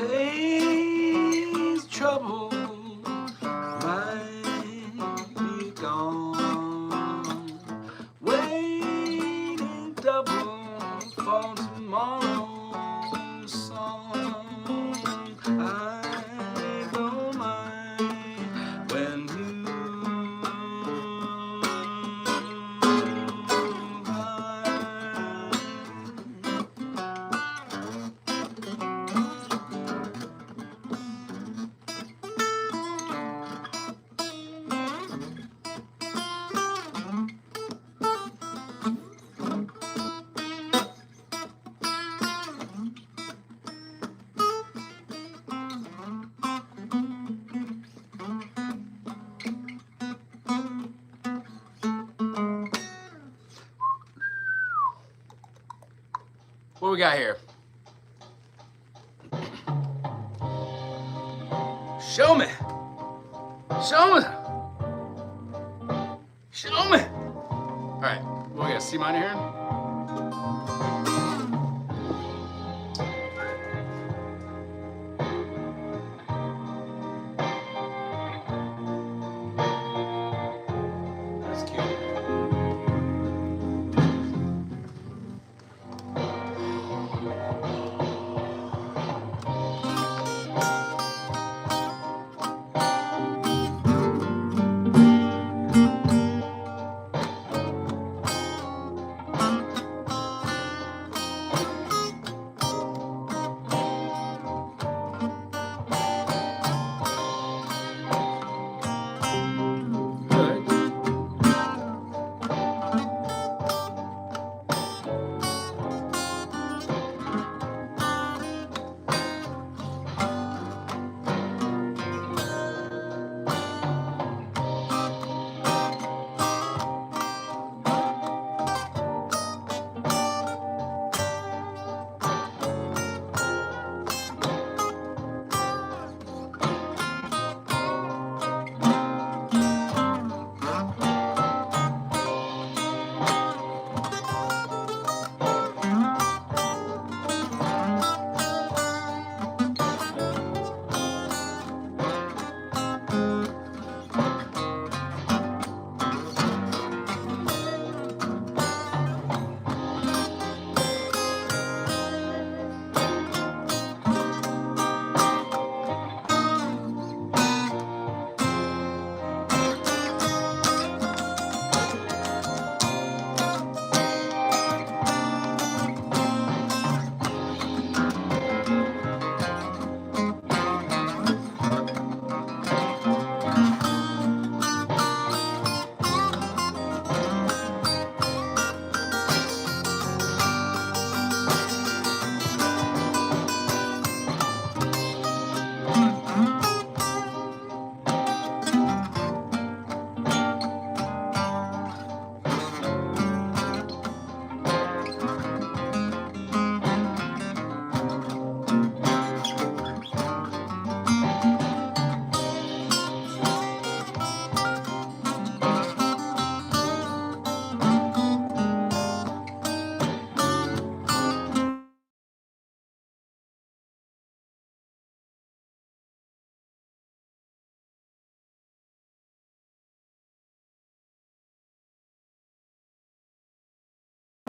day's trouble might be gone, waiting double for tomorrow's song. I don't mind when you What we got here? Show me. Show me. Show me. All right, what we got? C minor here? That's cute.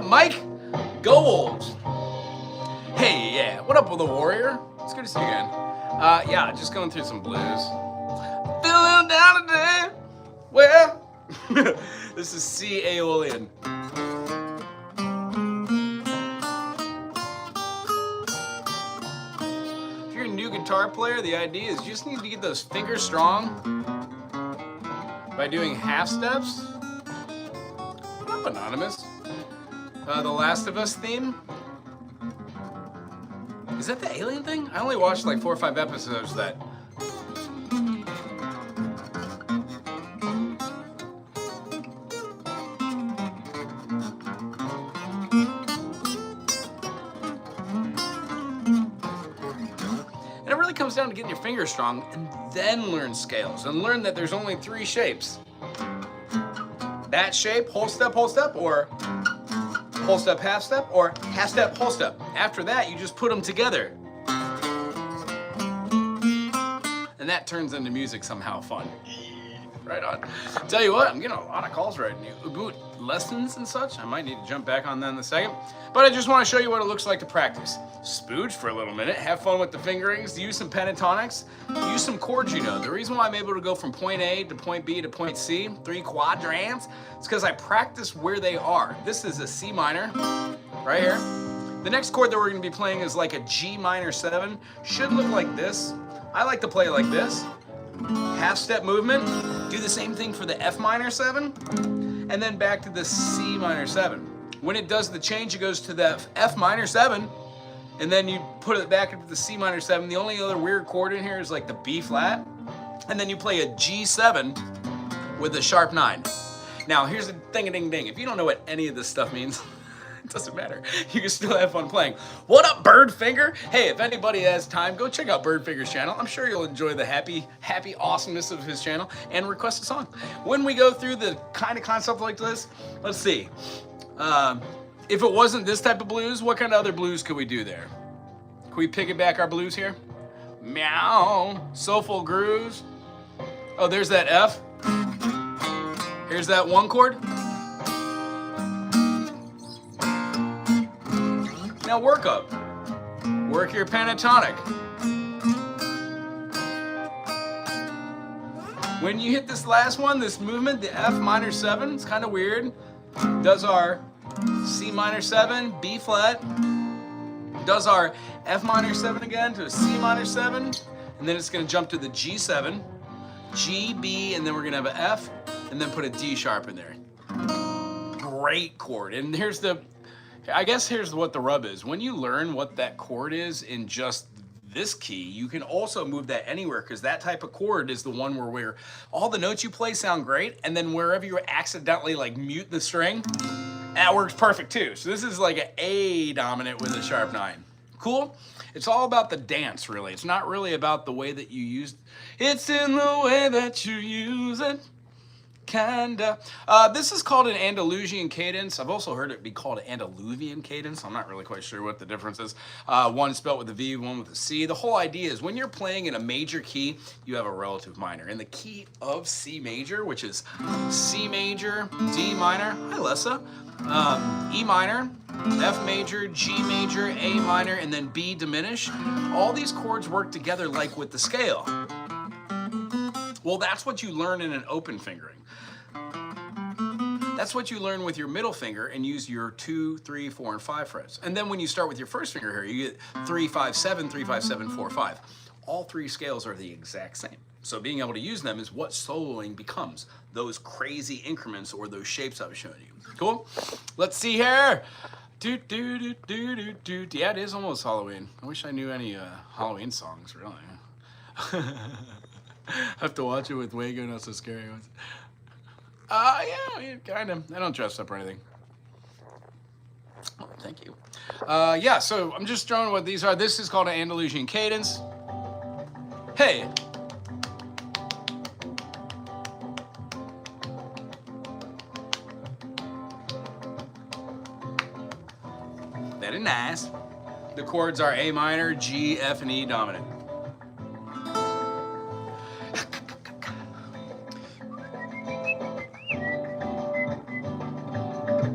Mike Gold. Hey, yeah, what up with the Warrior? It's good to see you again. Yeah, just going through some blues. Feeling down today. Well, this is C Aeolian. If you're a new guitar player, the idea is you just need to get those fingers strong by doing half steps. What up, Anonymous? The Last of Us theme. Is that the alien thing? I only watched like 4 or 5 episodes of that. And it really comes down to getting your fingers strong and then learn scales and learn that there's only 3 shapes. That shape, whole step, or whole step, half step, or half step, whole step. After that, you just put them together. and that turns into music somehow fun. Right on. Tell you what, I'm getting a lot of calls right now about lessons and such. I might need to jump back on that in a second. But I just want to show you what it looks like to practice. Spooge for a little minute, have fun with the fingerings, use some pentatonics, use some chords you know. The reason why I'm able to go from point A to point B to point C, 3 quadrants, is because I practice where they are. This is a C minor, right here. The next chord that we're going to be playing is like a G minor 7. Should look like this. I like to play like this. Half step movement, do the same thing for the F minor 7, and then back to the C minor 7. When it does the change, it goes to the F minor 7, and then you put it back into the C minor 7. The only other weird chord in here is like the B flat, and then you play a G7 with a sharp 9. Now here's the ding-a-ding-ding. If you don't know what any of this stuff means, it doesn't matter. You can still have fun playing. What up, Birdfinger? Hey, if anybody has time, go check out Birdfinger's channel. I'm sure you'll enjoy the happy awesomeness of his channel and request a song. When we go through the kind of concept like this, let's see. If it wasn't this type of blues, what kind of other blues could we do there? Can we pick it back our blues here? Meow. Soulful grooves. Oh, there's that F. Here's that 1 chord. Now work up. Work your pentatonic. When you hit this last one, this movement, the F minor 7, it's kind of weird. Does our C minor 7, B flat. Does our F minor 7 again to a C minor 7. And then it's going to jump to the G7, G, B, and then we're going to have an F, and then put a D sharp in there. Great chord. And here's what the rub is. When you learn what that chord is in just this key, you can also move that anywhere, because that type of chord is the one where all the notes you play sound great, and then wherever you accidentally like mute the string, that works perfect too. So this is like an A dominant with a sharp 9. Cool? It's all about the dance, really. It's not really about the way that you use it. It's in the way that you use it. Kinda. This is called an Andalusian cadence. I've also heard it be called an Andalusian cadence. I'm not really quite sure what the difference is. One spelled with a V, one with a C. The whole idea is when you're playing in a major key, you have a relative minor. In the key of C major, which is C major, D minor, hi Lessa, E minor, F major, G major, A minor, and then B diminished. All these chords work together like with the scale. Well, that's what you learn in an open fingering. That's what you learn with your middle finger and use your 2, 3, 4, and 5 frets. And then when you start with your first finger here, you get 3, 5, 7, 3, 5, 7, 4, 5. All 3 scales are the exact same. So being able to use them is what soloing becomes. Those crazy increments or those shapes I was showing you. Cool? Let's see here. Do, do, do, do, do, do. Yeah, it is almost Halloween. I wish I knew any Halloween songs, really. I have to watch it with Wago, not so scary ones. Yeah, kind of. I don't dress up or anything. Oh, thank you. Yeah, so I'm just showing what these are. This is called an Andalusian cadence. Hey. Very nice. The chords are A minor, G, F, and E dominant.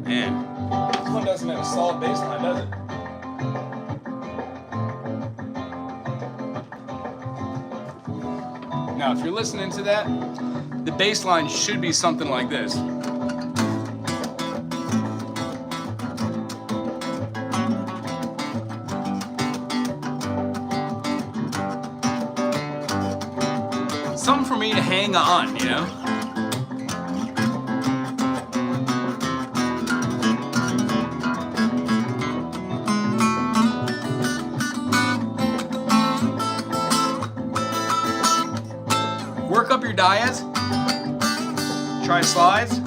Man, this one doesn't have a solid bass line, does it? Now, if you're listening to that, the bass line should be something like this. Something for me to hang on, you know? Work up your diads. Try slides.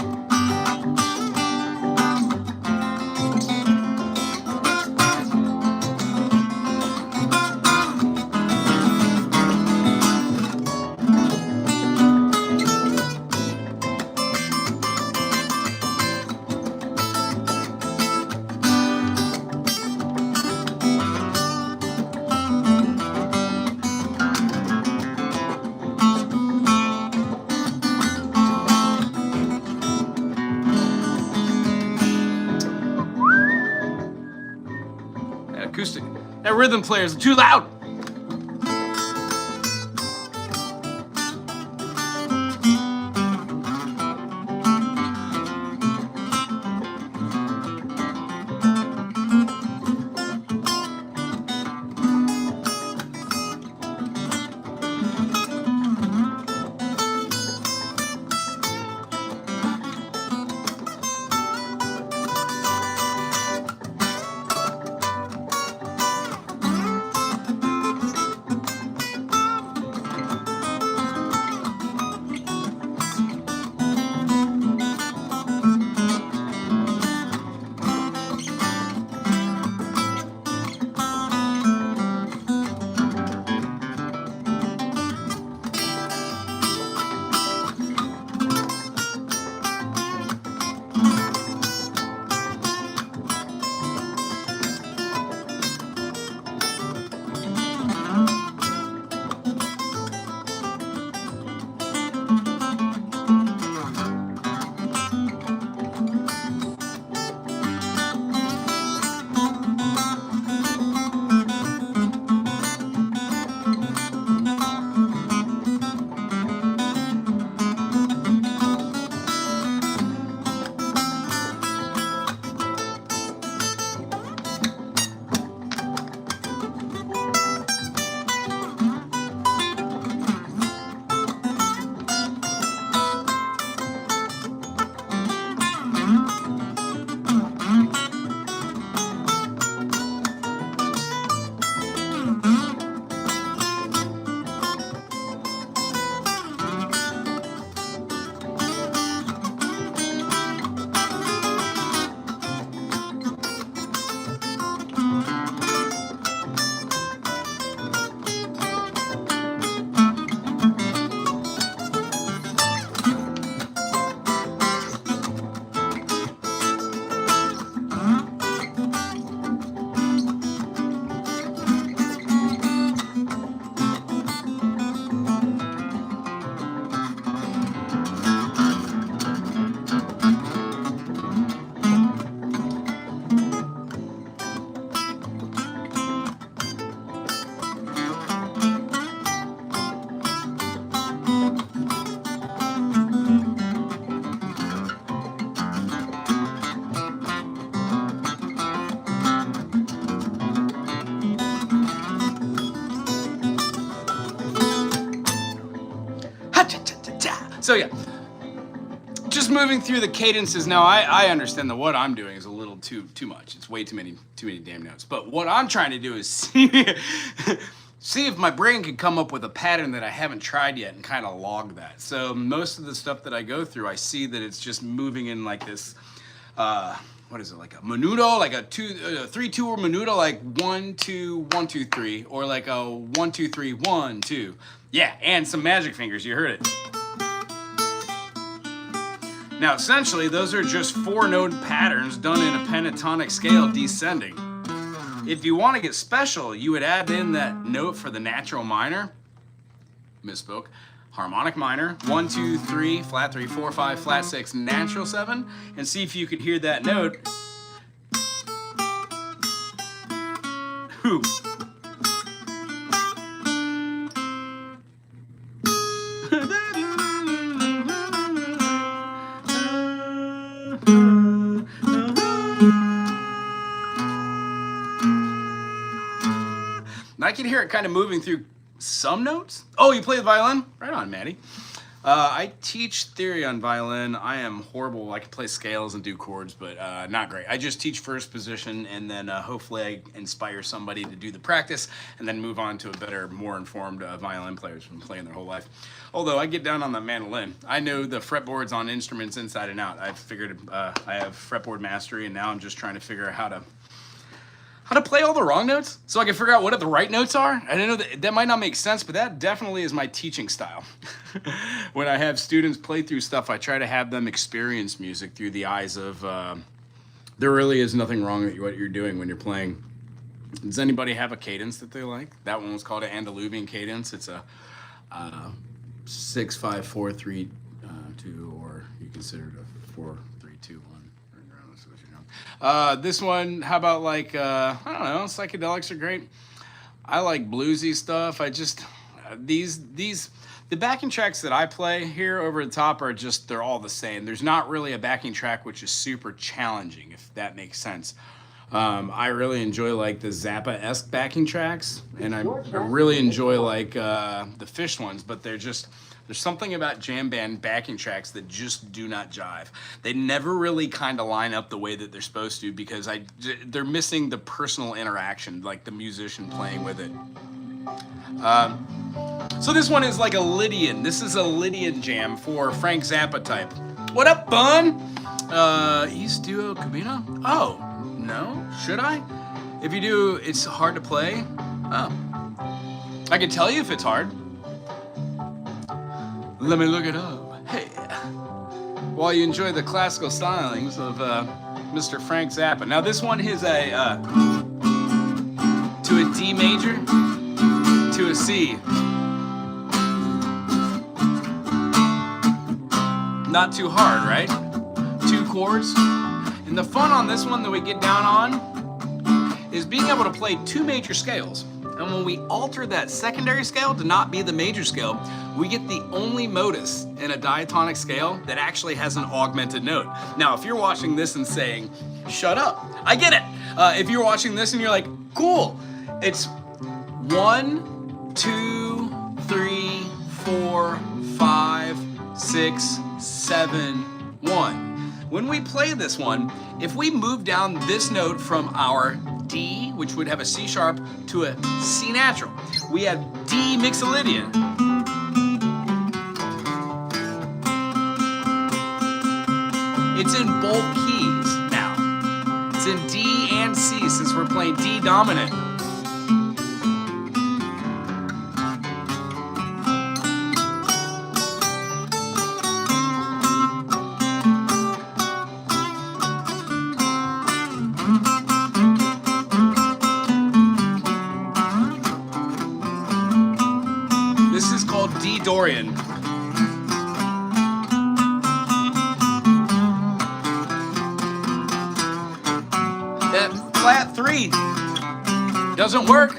acoustic. That rhythm player is too loud. So yeah, just moving through the cadences. Now I understand that what I'm doing is a little too much. It's way too many damn notes. But what I'm trying to do is see if my brain could come up with a pattern that I haven't tried yet and kind of log that. So most of the stuff that I go through, I see that it's just moving in like this. What is it, like a menudo, like a 3-2 menudo, like 1 2 1 2 3, or like a 1 2 3 1 2. Yeah, and some magic fingers. You heard it. Now, essentially, those are just 4-note patterns done in a pentatonic scale descending. If you want to get special, you would add in that note for the natural minor. Misspoke. Harmonic minor, 1 2 3, flat 3 4 5, flat 6, natural 7, and see if you could hear that note. Whoo. I can hear it kind of moving through some notes. Oh, you play the violin? Right on, Maddie. I teach theory on violin. I am horrible. I can play scales and do chords, but not great. I just teach first position, and then hopefully I inspire somebody to do the practice and then move on to a better, more informed violin players from playing their whole life. Although I get down on the mandolin. I know the fretboards on instruments inside and out. I've figured I have fretboard mastery, and now I'm just trying to figure out how to play all the wrong notes so I can figure out what the right notes are. I know that might not make sense, but that definitely is my teaching style. When I have students play through stuff, I try to have them experience music through the eyes of, there really is nothing wrong with what you're doing when you're playing. Does anybody have a cadence that they like? That one was called an Andalusian cadence. It's a 6 5 4 3 2, or you consider it a 4 3 2 1. This one, how about like, I don't know, psychedelics are great. I like bluesy stuff. I just, the backing tracks that I play here over the top are just, they're all the same. There's not really a backing track which is super challenging, if that makes sense. I really enjoy like the Zappa-esque backing tracks, and I really enjoy like the Fish ones, but there's something about jam band backing tracks that just do not jive. They never really kind of line up the way that they're supposed to, because they're missing the personal interaction, like the musician playing with it. So this one is like a Lydian. This is a Lydian jam for Frank Zappa type. What up, bun? East Duo Cabina? Oh, no? Should I? If you do, it's hard to play? Oh. I can tell you if it's hard. Let me look it up. Hey. While you enjoy the classical stylings of Mr. Frank Zappa. Now this one is a to a D major, to a C. Not too hard, right? 2 chords. And the fun on this one that we get down on is being able to play 2 major scales. And when we alter that secondary scale to not be the major scale, we get the only modus in a diatonic scale that actually has an augmented note. Now, if you're watching this and saying, shut up, I get it. If you're watching this and you're like, cool, it's 1, 2, 3, 4, 5, 6, 7, 1. When we play this one, if we move down this note from our D, which would have a C sharp, to a C natural, we have D mixolydian. It's in both keys now. It's in D and C since we're playing D dominant. D Dorian. That flat 3 doesn't work.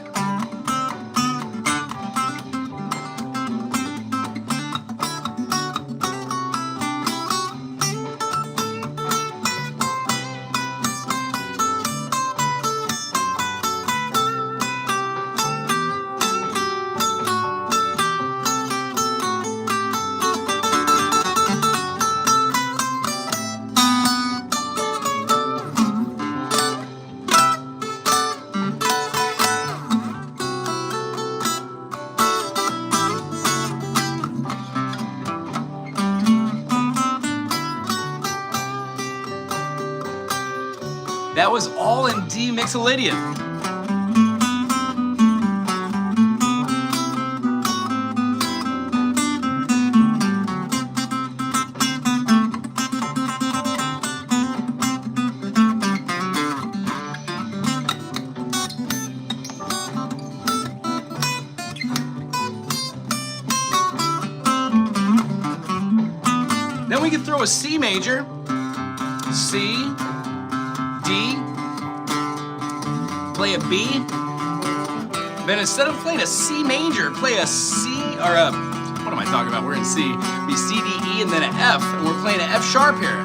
That was all in D mixolydian. Then we can throw a C major, C, D, play a B, then instead of playing a C major, play a C, or a, what am I talking about? We're in C, be C, D, E, and then an F, and we're playing an F sharp here.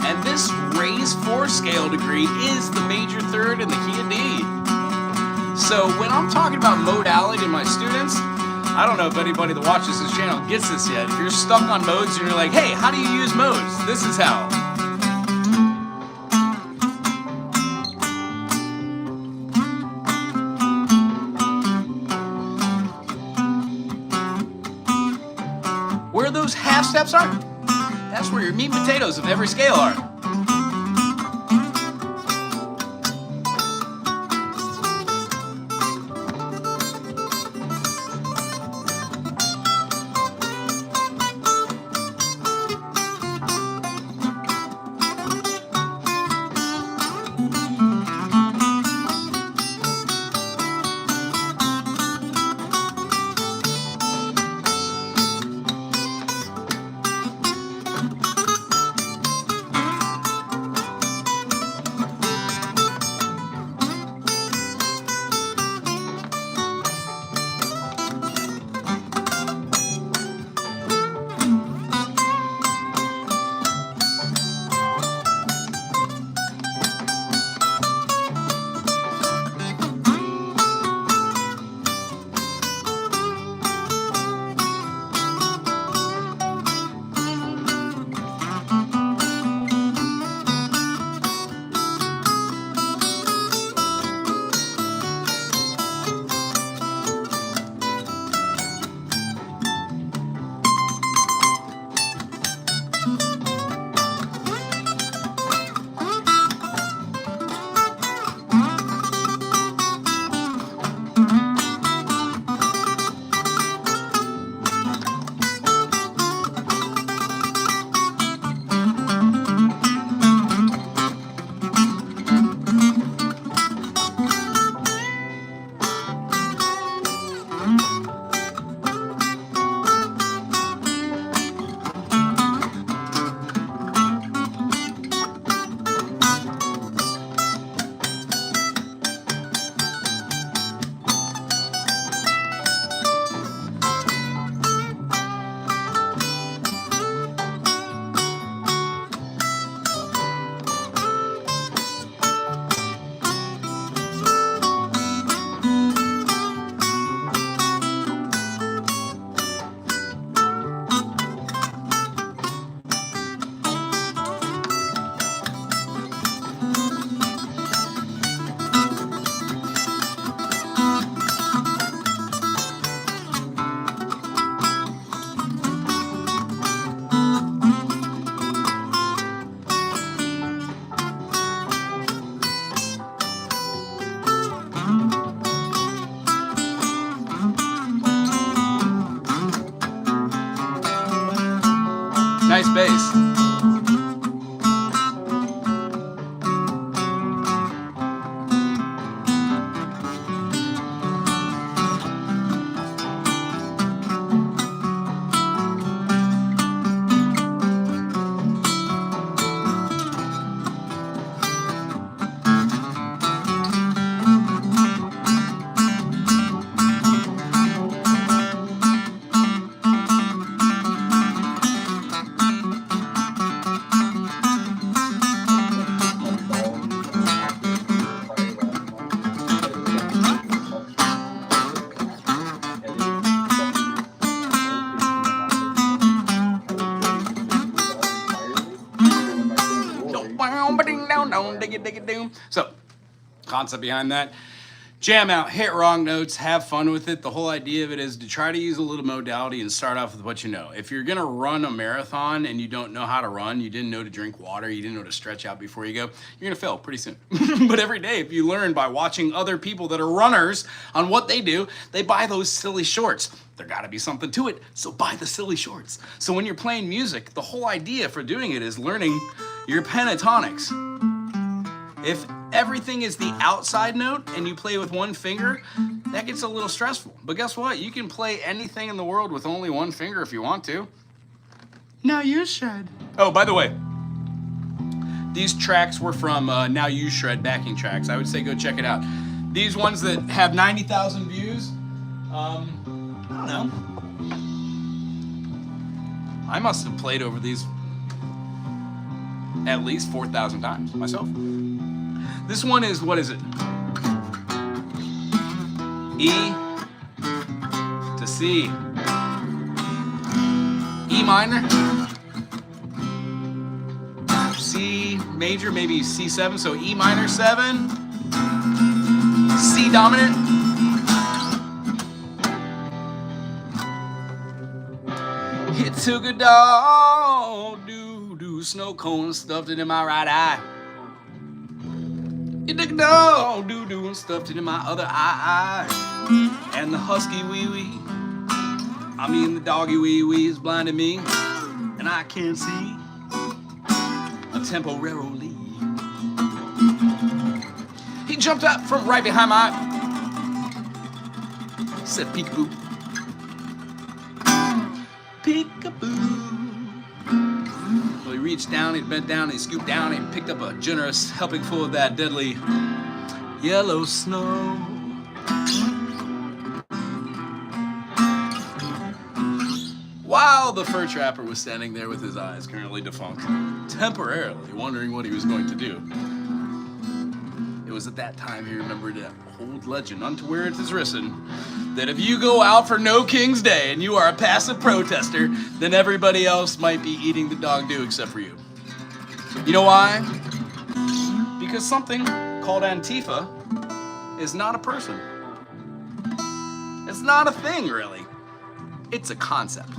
And this raised 4 scale degree is the major 3rd in the key of D. So when I'm talking about modality to my students, I don't know if anybody that watches this channel gets this yet. If you're stuck on modes and you're like, hey, how do you use modes? This is how. Where those half steps are, that's where your meat and potatoes of every scale are. nice bass. So, concept behind that, jam out, hit wrong notes, have fun with it. The whole idea of it is to try to use a little modality and start off with what you know. If you're gonna run a marathon and you don't know how to run, you didn't know to drink water, you didn't know to stretch out before you go, you're gonna fail pretty soon. But every day, if you learn by watching other people that are runners on what they do, they buy those silly shorts. There gotta be something to it, so buy the silly shorts. So when you're playing music, the whole idea for doing it is learning your pentatonics. If everything is the outside note and you play with one finger, that gets a little stressful. But guess what? You can play anything in the world with only one finger if you want to. Now You Shred. Oh, by the way, these tracks were from Now You Shred backing tracks. I would say go check it out. These ones that have 90,000 views, I don't know. I must have played over these at least 4,000 times myself. This one is, what is it? E to C. E minor. C major, maybe C7, so E minor 7. C dominant. It took a dog, doo-doo, snow cone, stuffed it in my right eye. It took a dog, doo-doo, and stuffed it in my other eye. And the husky wee-wee, I mean the doggy wee-wee is blinding me, and I can't see a temporarily. He jumped up from right behind my eye, said peekaboo. Peekaboo. Well, he reached down, he bent down, he scooped down, he picked up a generous helping full of that deadly yellow snow. While the fur trapper was standing there with his eyes currently defunct, temporarily wondering what he was going to do. It was at that time he remembered an old legend, unto where it is written, that if you go out for No King's Day and you are a passive protester, then everybody else might be eating the dog do except for you. You know why? Because something called Antifa is not a person. It's not a thing, really. It's a concept.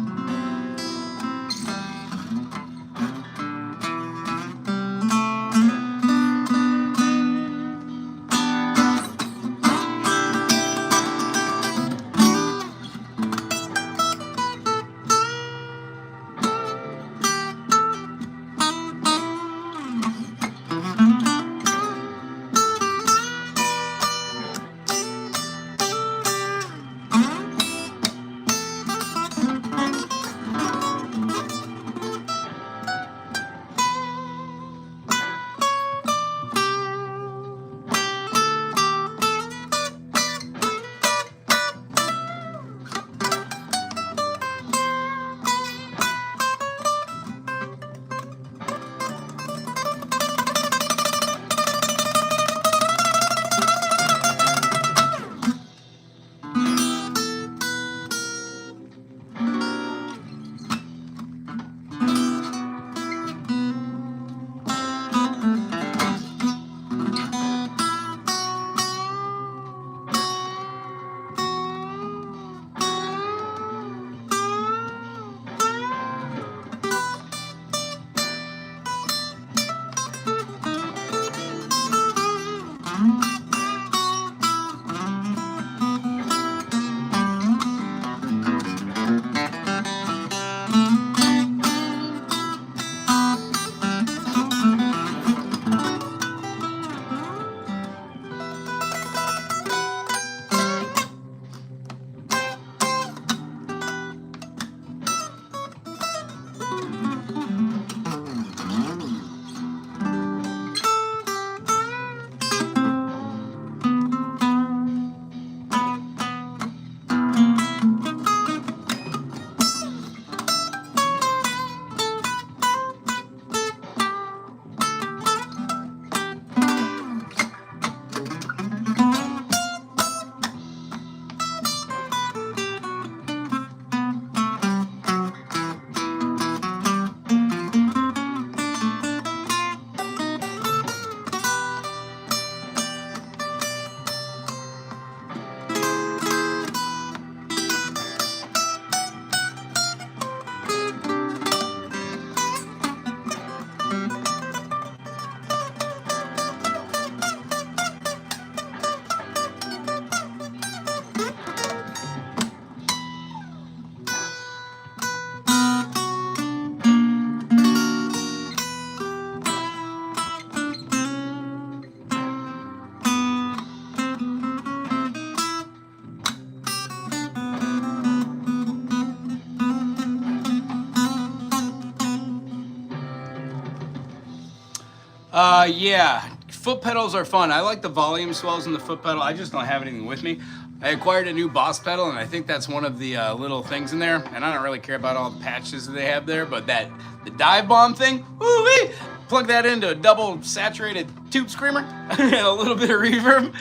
Yeah, foot pedals are fun. I like the volume swells in the foot pedal. I just don't have anything with me. I acquired a new Boss pedal, and I think that's one of the little things in there. And I don't really care about all the patches that they have there, but the dive bomb thing, woo-wee! Plug that into a double saturated tube screamer and a little bit of reverb.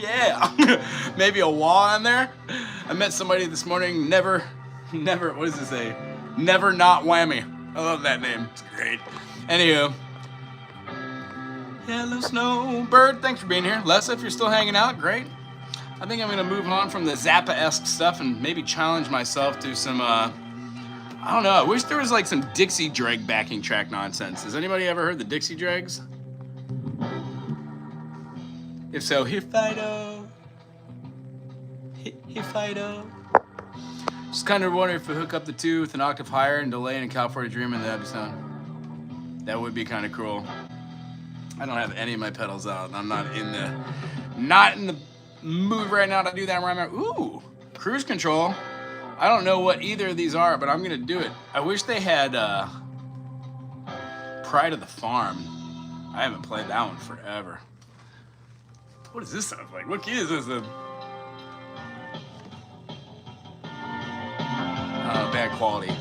Yeah, maybe a wah in there. I met somebody this morning. Never. What does it say? Never not whammy. I love that name. It's great. Anywho. Hello, Snowbird. Thanks for being here. Les, if you're still hanging out, great. I think I'm going to move on from the Zappa-esque stuff and maybe challenge myself to some, I don't know. I wish there was like some Dixie Dreg backing track nonsense. Has anybody ever heard the Dixie Dregs? If so, here Fido. Here Fido. Just kind of wondering if we hook up the two with an octave higher and delay in a California Dreamin', that'd be sound. That would be kind of cool. I don't have any of my pedals out. I'm not in the mood right now to do that right now. Ooh, cruise control. I don't know what either of these are, but I'm gonna do it. I wish they had Pride of the Farm. I haven't played that one forever. What does this sound like? What key is this in? Bad quality.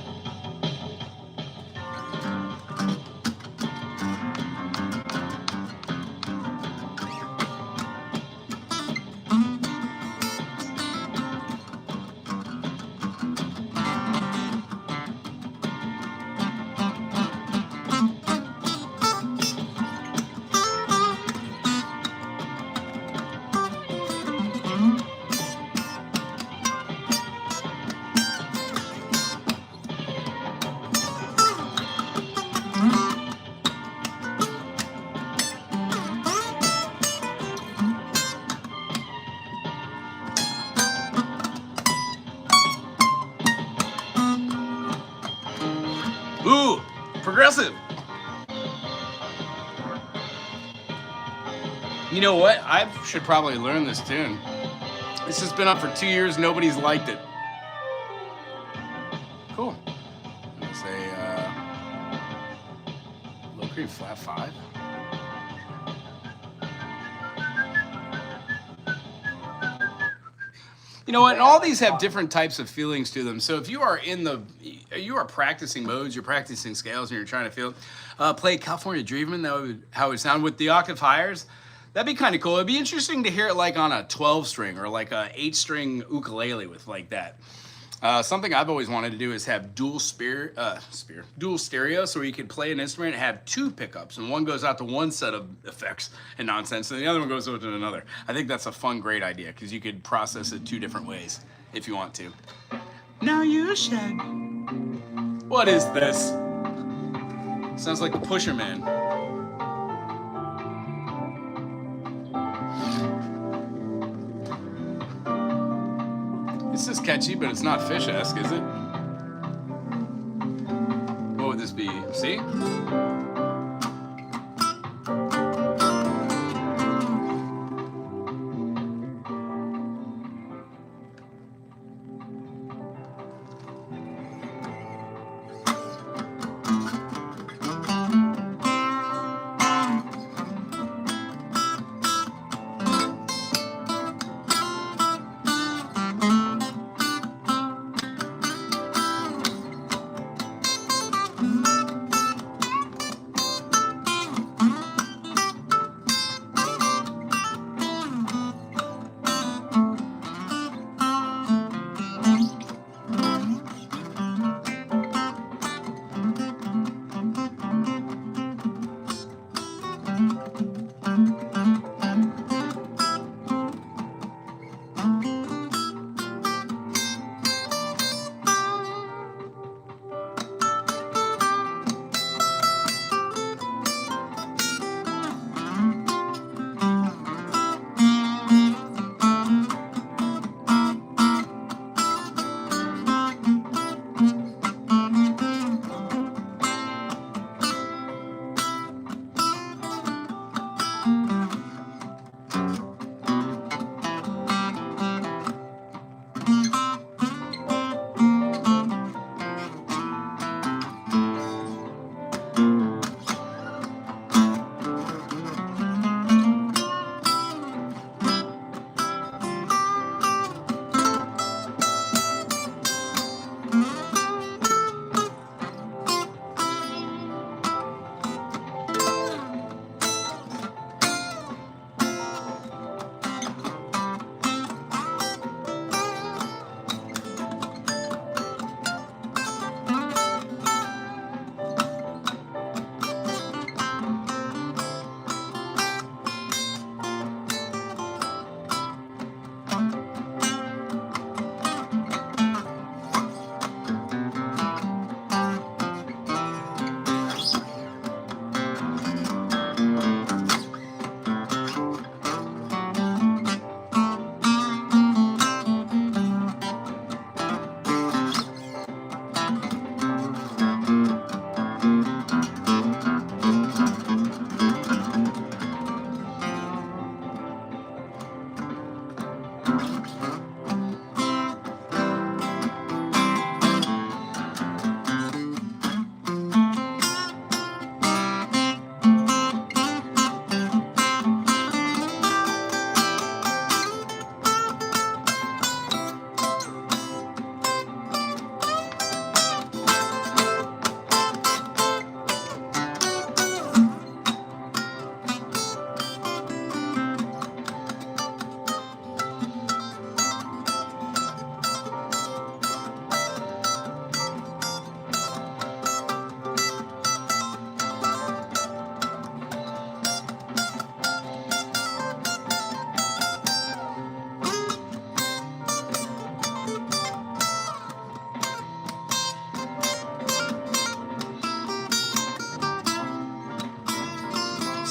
Ooh, progressive. You know what? I should probably learn this tune. This has been up for 2 years. Nobody's liked it. Cool. I'm gonna say low creep flat 5. You know what? And all these have different types of feelings to them. So if you are you are practicing modes, you're practicing scales, and you're trying to feel, play California Dreamin', how it would sound with the octave higher. That'd be kind of cool. It'd be interesting to hear it like on a 12 string or like a 8-string ukulele with like that. Something I've always wanted to do is have dual stereo, so you could play an instrument and have 2 pickups, and one goes out to one set of effects and nonsense, and the other one goes out to another. I think that's a fun, great idea, because you could process it 2 different ways if you want to. Now you should. What is this? Sounds like the Pusher Man. This is catchy, but it's not Fish-esque, is it? What would this be? C?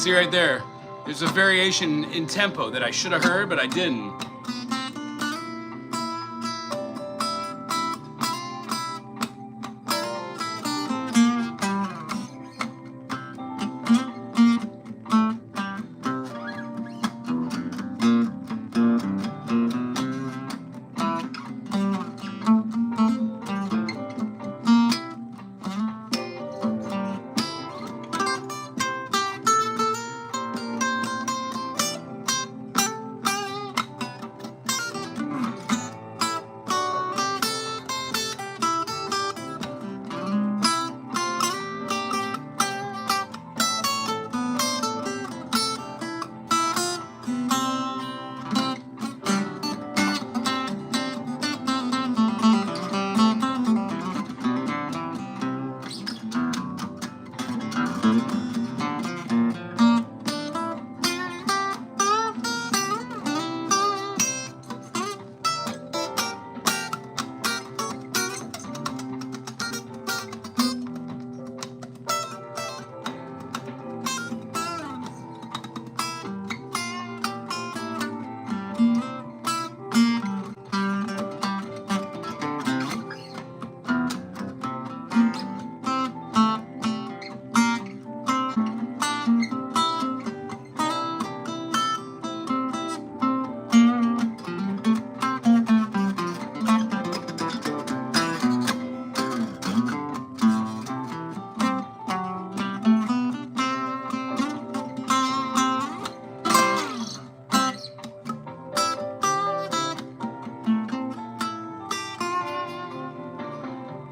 See right there, there's a variation in tempo that I should have heard, but I didn't.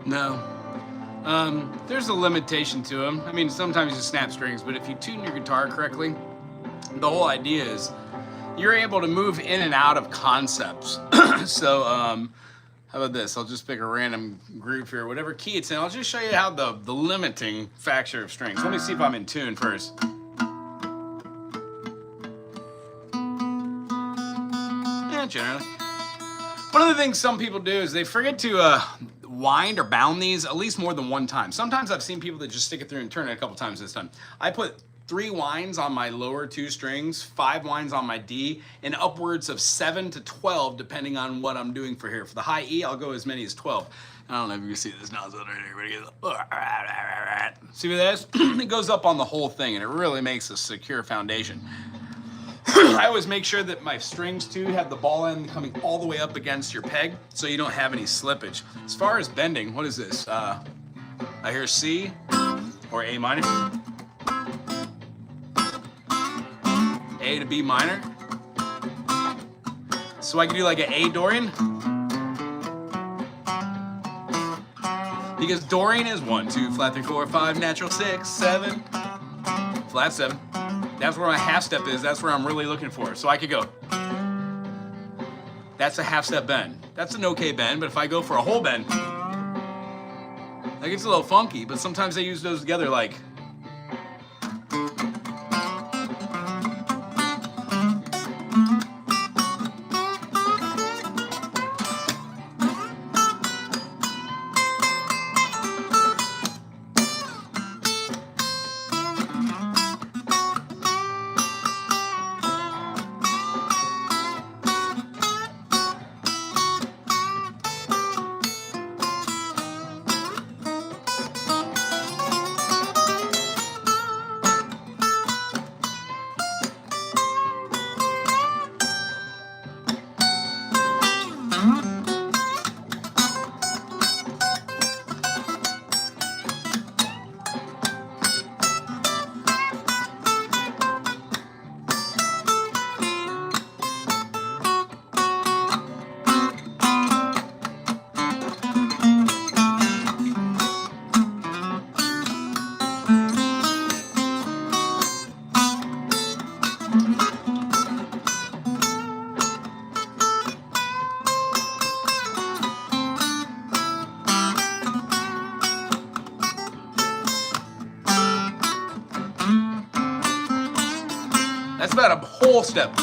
No. There's a limitation to them. I mean, sometimes you snap strings, but if you tune your guitar correctly, the whole idea is you're able to move in and out of concepts. So, how about this? I'll just pick a random groove here, whatever key it's in. I'll just show you how the limiting factor of strings. Let me see if I'm in tune first. Yeah, generally. One of the things some people do is they forget to wind or bound these at least more than one time. Sometimes I've seen people that just stick it through and turn it a couple times this time. I put 3 winds on my lower 2 strings, 5 winds on my D, and upwards of 7 to 12 depending on what I'm doing for here. For the high E, I'll go as many as 12. I don't know if you can see this nozzle right here. See what that is? It goes up on the whole thing and it really makes a secure foundation. I always make sure that my strings too have the ball end coming all the way up against your peg so you don't have any slippage. As far as bending, what is this? I hear C or A minor. A to B minor. So I can do like an A Dorian. Because Dorian is 1, 2, flat 3, 4, 5, natural 6, 7, flat 7. That's where my half step is. That's where I'm really looking for. So I could go. That's a half step bend. That's an okay bend, but if I go for a whole bend, that gets a little funky, but sometimes they use those together like. whole step.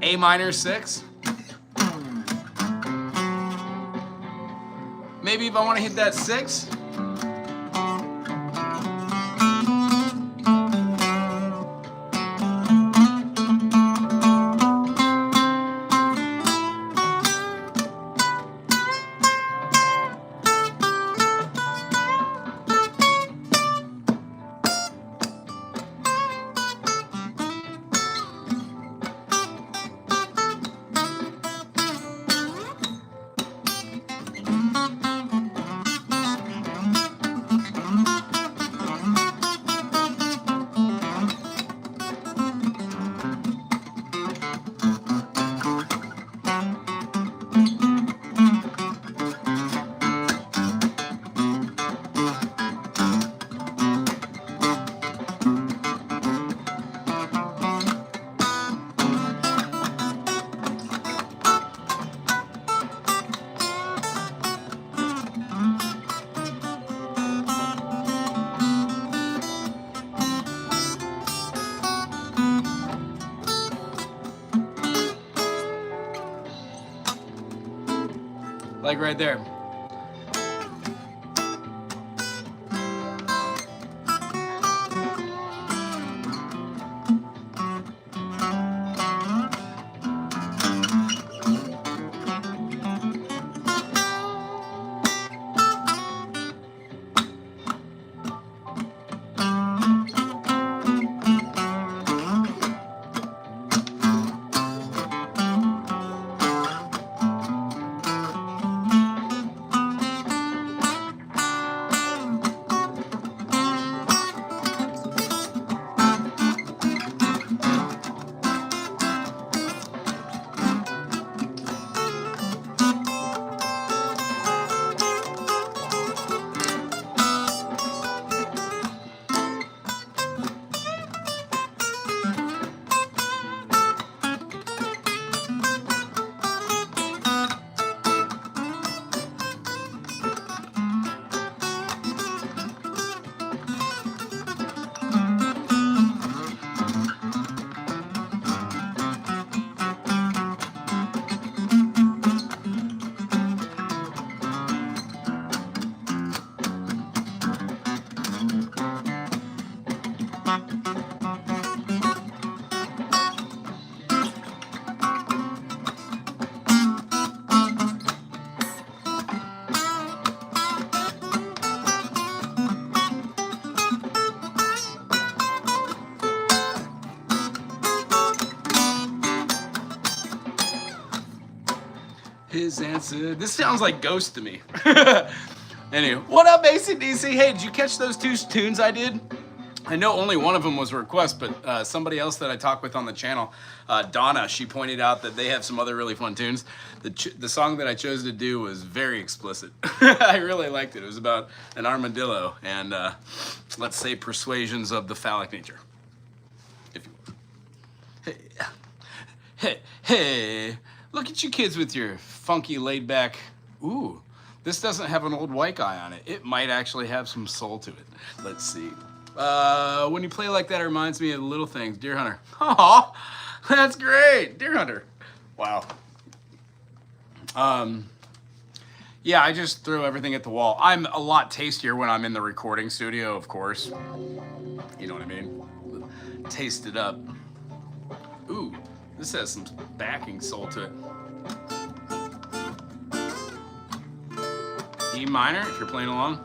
A minor 6. Maybe if I want to hit that 6. Like right there. His answer. This sounds like Ghost to me. Anyway, what up, AC/DC? Hey, did you catch those 2 tunes I did? I know only one of them was a request, but somebody else that I talked with on the channel, Donna, she pointed out that they have some other really fun tunes. The song that I chose to do was very explicit. I really liked it. It was about an armadillo and, let's say, persuasions of the phallic nature, if you will. Hey, look at you kids with your funky laid-back, ooh, this doesn't have an old white guy on it. It might actually have some soul to it. Let's see. When you play like that, it reminds me of Little Things, Deer Hunter. Oh, that's great, Deer Hunter. Wow. Yeah, I just throw everything at the wall. I'm a lot tastier when I'm in the recording studio, of course. You know what I mean? Taste it up. Ooh, this has some backing soul to it. D minor, if you're playing along.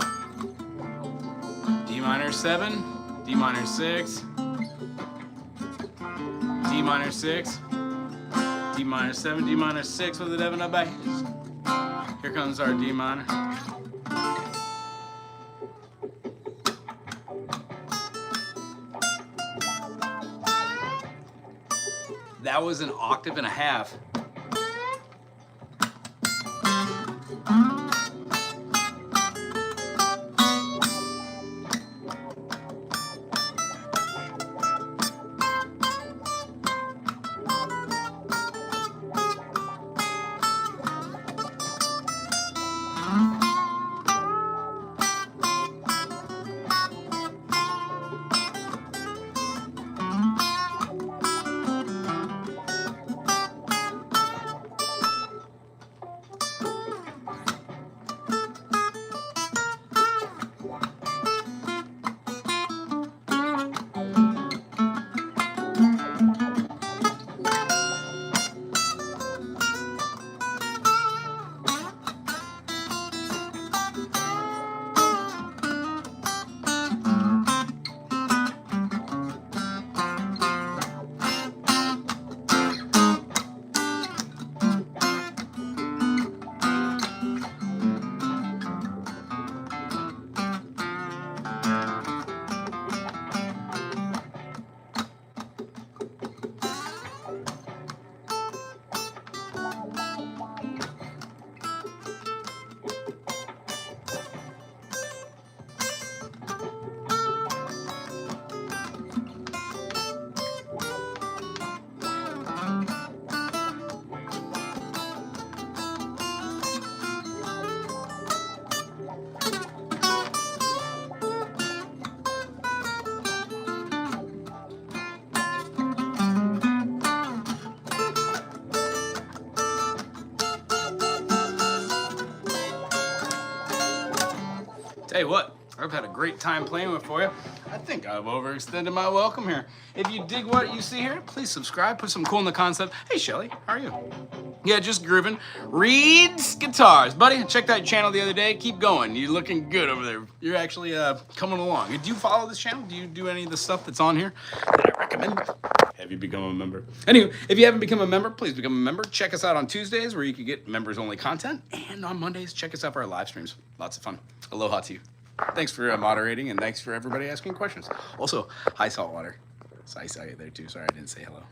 D minor 7, D minor 6, D minor 6, D minor 7, D minor 6 with the Devon up back. Here comes our D minor. That was an octave and a half. Hey, what? I've had a great time playing with for you. I think I've overextended my welcome here. If you dig what you see here, please subscribe, put some cool in the concept. Hey, Shelly, how are you? Yeah, just grooving. Reed's Guitars. Buddy, I checked out your channel the other day. Keep going. You're looking good over there. You're actually coming along. Do you follow this channel? Do you do any of the stuff that's on here that I recommend? Have you become a member? Anyway, if you haven't become a member, please become a member. Check us out on Tuesdays where you can get members-only content. And on Mondays, check us out for our live streams. Lots of fun. Aloha to you. Thanks for moderating, and thanks for everybody asking questions. Also, hi, Saltwater. So I saw you there, too. Sorry I didn't say hello.